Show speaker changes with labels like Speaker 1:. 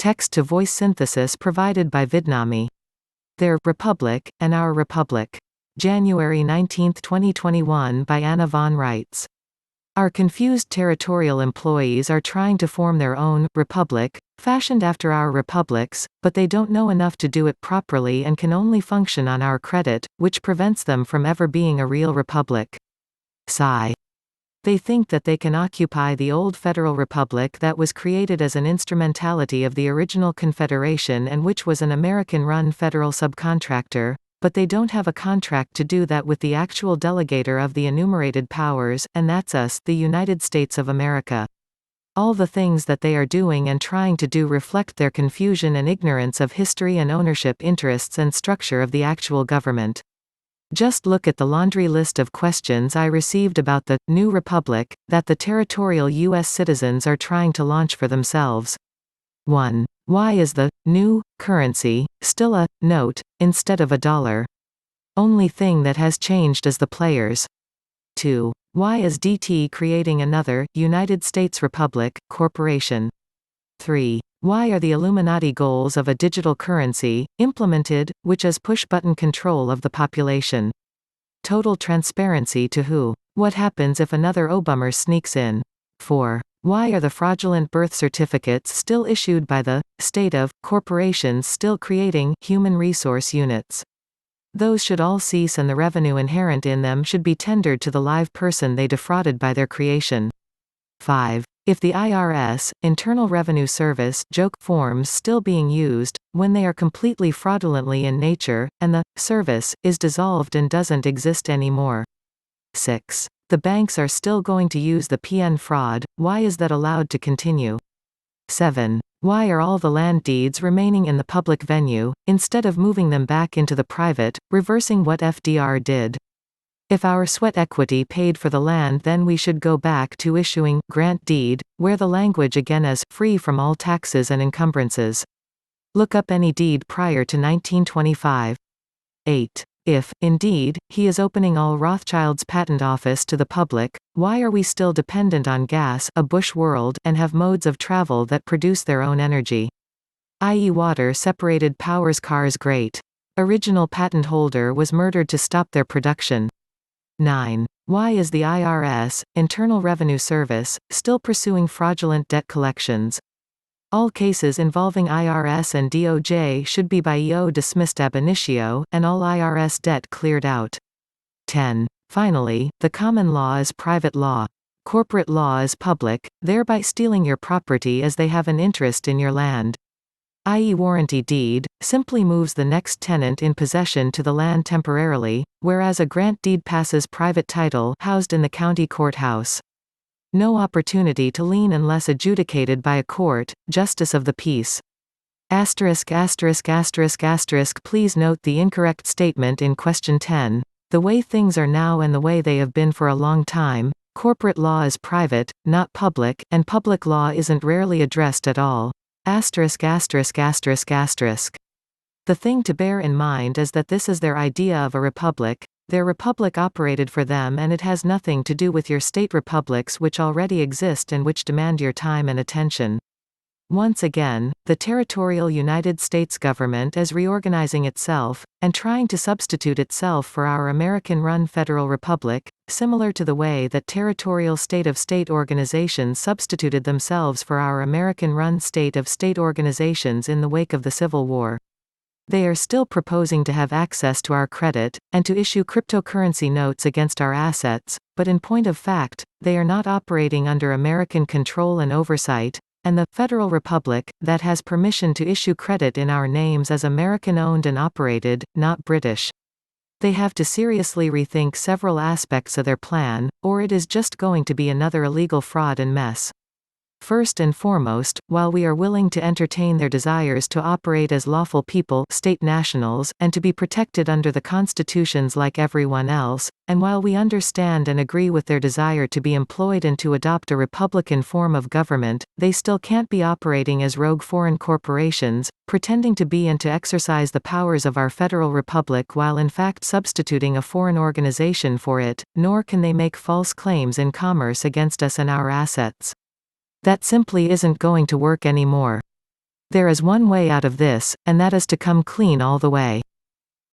Speaker 1: text-to-voice synthesis provided by Vidnami. Their Republic, and Our Republic. January 19, 2021 by Anna von Reitz. Our confused territorial employees are trying to form their own republic, fashioned after our republics, but they don't know enough to do it properly and can only function on our credit, which prevents them from ever being a real republic. Sigh. They think that they can occupy the old federal republic that was created as an instrumentality of the original Confederation and which was an American-run Federal Subcontractor, but they don't have a contract to do that with the actual delegator of the Enumerated Powers, and that's us, the United States of America. All the things that they are doing and trying to do reflect their confusion and ignorance of history and ownership interests and structure of the actual government. Just look at the laundry list of questions I received about the new republic that the Territorial U.S. citizens are trying to launch for themselves. 1. Why is the new currency still a note instead of a dollar? Only thing that has changed is the players. 2. Why is DT creating another United States Republic corporation? 3. Why are the Illuminati goals of a digital currency implemented, which is push-button control of the population? Total transparency to who? What happens if another Obama sneaks in? 4. Why are the fraudulent birth certificates still issued by the state of corporations still creating human resource units? Those should all cease and the revenue inherent in them should be tendered to the live person they defrauded by their creation. 5. If the IRS, Internal Revenue Service, joke forms still being used, when they are completely fraudulently in nature, and the service is dissolved and doesn't exist anymore. 6. The banks are still going to use the PN fraud, why is that allowed to continue? 7. Why are all the land deeds remaining in the public venue, instead of moving them back into the private, reversing what FDR did? If our sweat equity paid for the land, then we should go back to issuing grant deed, where the language again is free from all taxes and encumbrances. Look up any deed prior to 1925. 8. If, indeed, he is opening all Rothschild's patent office to the public, why are we still dependent on gas, a bush world, and have modes of travel that produce their own energy? I.e. water-separated powers cars great. Original patent holder was murdered to stop their production. 9. Why is the IRS, Internal Revenue Service, still pursuing fraudulent debt collections? All cases involving IRS and DOJ should be by EO dismissed ab initio, and all IRS debt cleared out. 10. Finally, the common law is private law. Corporate law is public, thereby stealing your property as they have an interest in your land. I.e. warranty deed, simply moves the next tenant in possession to the land temporarily, whereas a grant deed passes private title housed in the county courthouse. No opportunity to lien unless adjudicated by a court, justice of the peace. Please note the incorrect statement in question 10. The way things are now and the way they have been for a long time, corporate law is private, not public, and public law isn't rarely addressed at all. The thing to bear in mind is that this is their idea of a republic. Their republic operated for them and it has nothing to do with your state republics which already exist and which demand your time and attention. Once again, the territorial United States government is reorganizing itself, and trying to substitute itself for our American-run Federal Republic, similar to the way that territorial state-of-state organizations substituted themselves for our American-run state-of-state organizations in the wake of the Civil War. They are still proposing to have access to our credit, and to issue cryptocurrency notes against our assets, but in point of fact, they are not operating under American control and oversight, and the Federal Republic, that has permission to issue credit in our names is American-owned and operated, not British. They have to seriously rethink several aspects of their plan, or it is just going to be another illegal fraud and mess. First and foremost, while we are willing to entertain their desires to operate as lawful people, state nationals, and to be protected under the constitutions like everyone else, and while we understand and agree with their desire to be employed and to adopt a republican form of government, they still can't be operating as rogue foreign corporations, pretending to be and to exercise the powers of our federal republic while in fact substituting a foreign organization for it, nor can they make false claims in commerce against us and our assets. That simply isn't going to work anymore. There is one way out of this, and that is to come clean all the way.